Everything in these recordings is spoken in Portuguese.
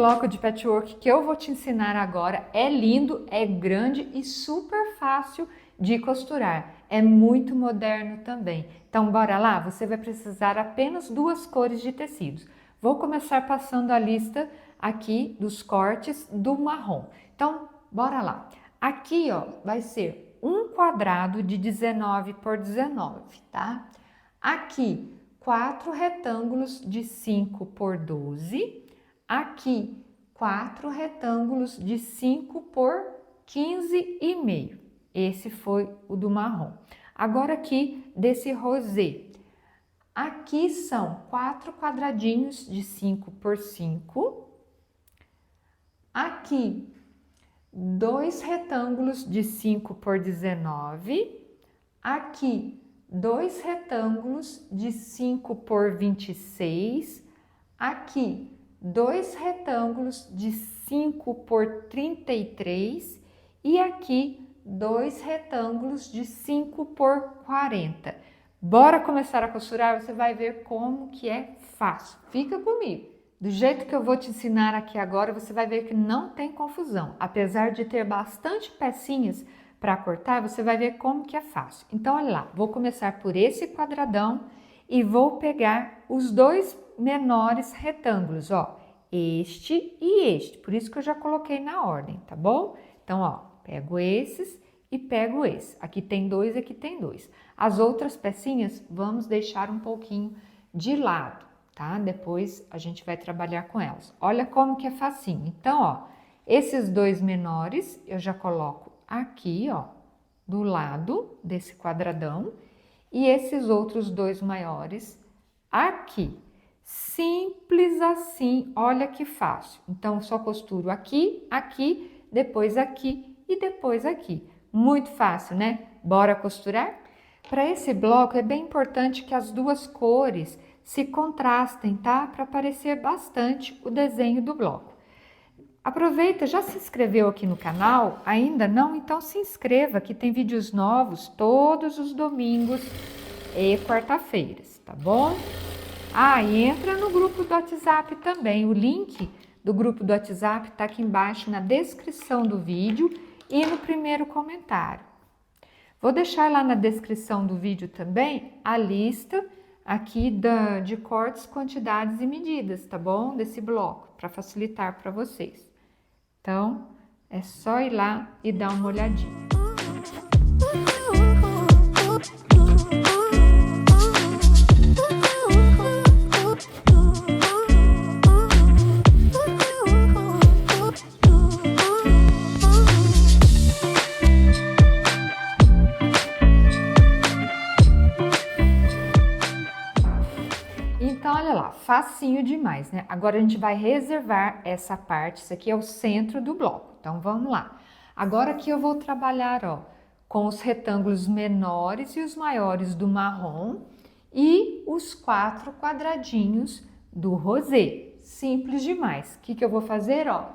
bloco de patchwork que eu vou te ensinar agora é lindo, é grande e super fácil de costurar. É muito moderno também. Então, bora lá? Você vai precisar apenas 2 cores de tecidos. Vou começar passando a lista aqui dos cortes do marrom. Então, bora lá. Aqui, ó, vai ser um quadrado de 19 por 19, tá? Aqui, 4 retângulos de 5 por 12. Aqui, 4 retângulos de 5 por 15,5. Esse foi o do marrom. Agora aqui, desse rosé. Aqui são 4 quadradinhos de 5 por 5. Aqui, 2 retângulos de 5 por 19. Aqui, 2 retângulos de 5 por 26. Aqui, 2 retângulos de 5 por 33 e aqui 2 retângulos de 5 por 40. Bora começar a costurar? Você vai ver como que é fácil. Fica comigo. Do jeito que eu vou te ensinar aqui agora, você vai ver que não tem confusão. Apesar de ter bastante pecinhas para cortar, você vai ver como que é fácil. Então, olha lá, vou começar por esse quadradão e vou pegar os 2 menores retângulos, ó, este e este. Por isso que eu já coloquei na ordem, tá bom? Então, ó, pego esses e pego esse. Aqui tem 2, aqui tem 2. As outras pecinhas, vamos deixar um pouquinho de lado, tá? Depois a gente vai trabalhar com elas. Olha como que é facinho. Então, ó, esses 2 menores eu já coloco aqui, ó, do lado desse quadradão e esses outros 2 maiores aqui. Simples assim, olha que fácil. Então, só costuro aqui, aqui, depois aqui e depois aqui. Muito fácil, né? Bora costurar? Para esse bloco é bem importante que as 2 cores se contrastem, tá? Para aparecer bastante o desenho do bloco. Aproveita, já se inscreveu aqui no canal? Ainda não? Então se inscreva, que tem vídeos novos todos os domingos e quarta-feiras, tá bom? Ah, e entra no grupo do WhatsApp também. O link do grupo do WhatsApp tá aqui embaixo na descrição do vídeo e no primeiro comentário. Vou deixar lá na descrição do vídeo também a lista aqui de cortes, quantidades e medidas, tá bom? Desse bloco, para facilitar para vocês. Então, é só ir lá e dar uma olhadinha. Então, olha lá, facinho demais, né? Agora a gente vai reservar essa parte, isso aqui é o centro do bloco. Então, vamos lá. Agora aqui eu vou trabalhar, ó, com os retângulos menores e os maiores do marrom e os 4 quadradinhos do rosé. Simples demais. O que que eu vou fazer, ó?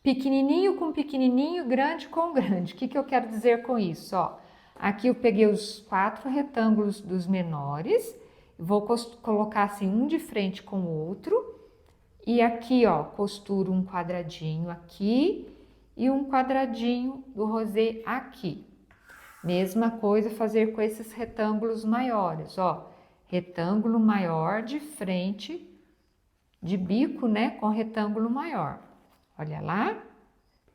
Pequenininho com pequenininho, grande com grande. O que que eu quero dizer com isso, ó? Aqui eu peguei os 4 retângulos dos menores. Vou colocar assim um de frente com o outro e aqui, ó, costuro um quadradinho aqui e um quadradinho do rosé aqui. Mesma coisa fazer com esses retângulos maiores, ó, retângulo maior de frente, de bico, né, com retângulo maior. Olha lá,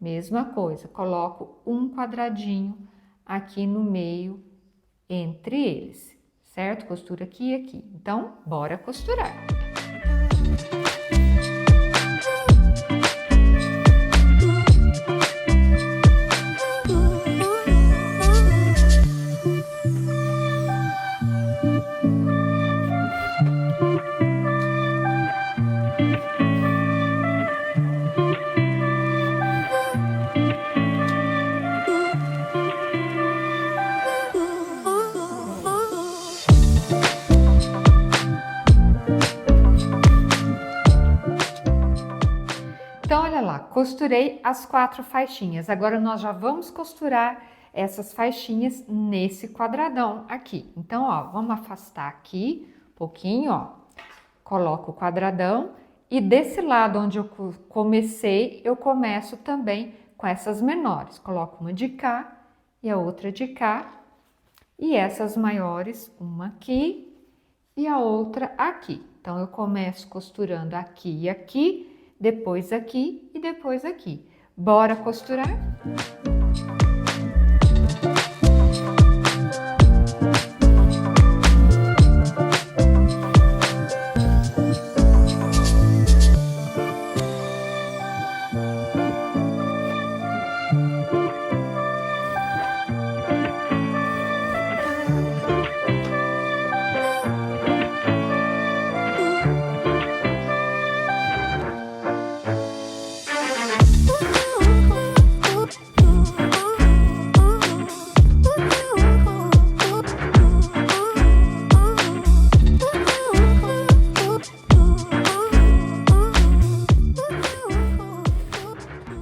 mesma coisa, coloco um quadradinho aqui no meio entre eles. Certo? Costura aqui e aqui. Então, bora costurar. Então, olha lá, costurei as 4 faixinhas. Agora, nós já vamos costurar essas faixinhas nesse quadradão aqui. Então, ó, vamos afastar aqui um pouquinho, ó. Coloco o quadradão E desse lado onde eu comecei, eu começo também com essas menores. Coloco uma de cá e a outra de cá. E essas maiores, uma aqui e a outra aqui. Então, eu começo costurando aqui e aqui, depois aqui e depois aqui. Bora costurar?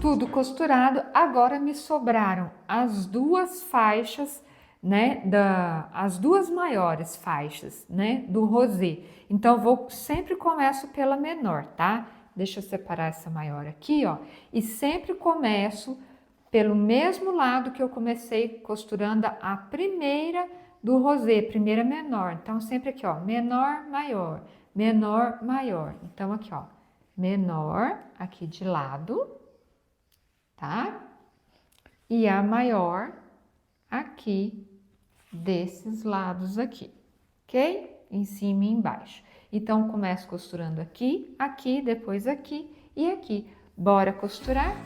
Tudo costurado, agora me sobraram as duas faixas, né, as duas maiores faixas, né, do rosê. Então, sempre começo pela menor, tá? Deixa eu separar essa maior aqui, ó, e sempre começo pelo mesmo lado que eu comecei costurando a primeira do rosê, primeira menor. Então, sempre aqui, ó, menor, maior, menor, maior. Então, aqui, ó, menor aqui de lado, tá? E a maior aqui desses lados aqui, ok? Em cima e embaixo. Então, começo costurando aqui, aqui, depois aqui e aqui. Bora costurar?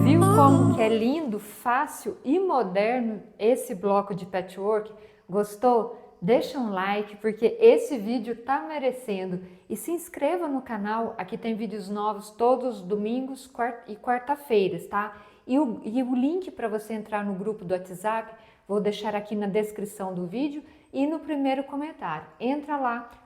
Viu como que é lindo, fácil e moderno esse bloco de patchwork? Gostou? Deixa um like porque esse vídeo tá merecendo e se inscreva no canal, aqui tem vídeos novos todos os domingos e quarta-feiras, tá? E o link para você entrar no grupo do WhatsApp vou deixar aqui na descrição do vídeo e no primeiro comentário. Entra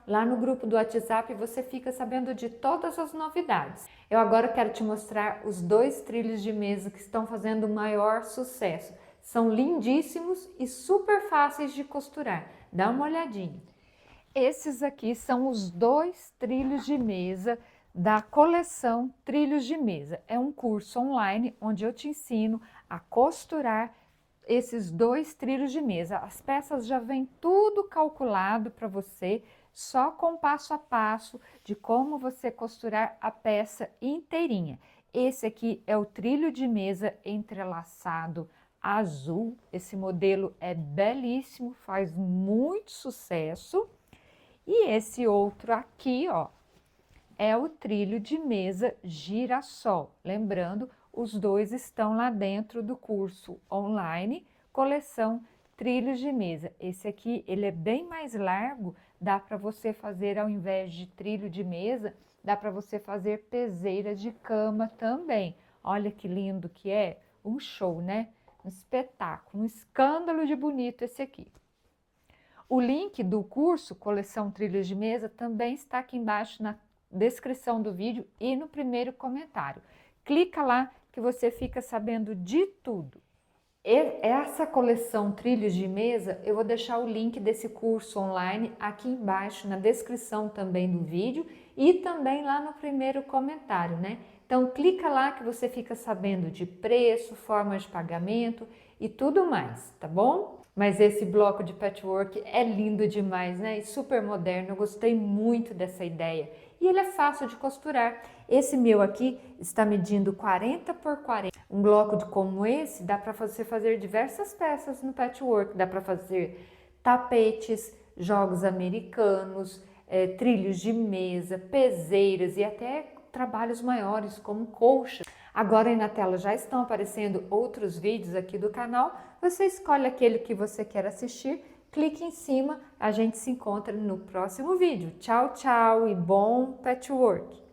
lá no grupo do WhatsApp e você fica sabendo de todas as novidades. Eu agora quero te mostrar os dois trilhos de mesa que estão fazendo o maior sucesso. São lindíssimos e super fáceis de costurar. Dá uma olhadinha. Esses aqui são os dois trilhos de mesa da coleção Trilhos de Mesa. É um curso online onde eu te ensino a costurar esses dois trilhos de mesa. As peças já vêm tudo calculado para você, só com passo a passo de como você costurar a peça inteirinha. Esse aqui é o trilho de mesa entrelaçado azul. Esse modelo é belíssimo, faz muito sucesso. E esse outro aqui, ó, é o trilho de mesa girassol. Lembrando, os dois estão lá dentro do curso online, coleção Trilhos de Mesa. Esse aqui, ele é bem mais largo, dá para você fazer, ao invés de trilho de mesa, dá para você fazer peseira de cama também. Olha que lindo que é, um show, né? Um espetáculo, um escândalo de bonito esse aqui. O link do curso Coleção Trilhos de Mesa também está aqui embaixo na descrição do vídeo e no primeiro comentário. Clica lá que você fica sabendo de tudo. Essa coleção Trilhos de Mesa, eu vou deixar o link desse curso online aqui embaixo na descrição também do vídeo e também lá no primeiro comentário, né? Então clica lá que você fica sabendo de preço, forma de pagamento e tudo mais, tá bom? Mas esse bloco de patchwork é lindo demais, né? E super moderno, eu gostei muito dessa ideia. E ele é fácil de costurar. Esse meu aqui está medindo 40 por 40. Um bloco como esse dá para você fazer diversas peças no patchwork. Dá para fazer tapetes, jogos americanos, trilhos de mesa, peseiras e até trabalhos maiores, como colchas. Agora aí na tela já estão aparecendo outros vídeos aqui do canal. Você escolhe aquele que você quer assistir, clique em cima, a gente se encontra no próximo vídeo. Tchau, tchau e bom patchwork!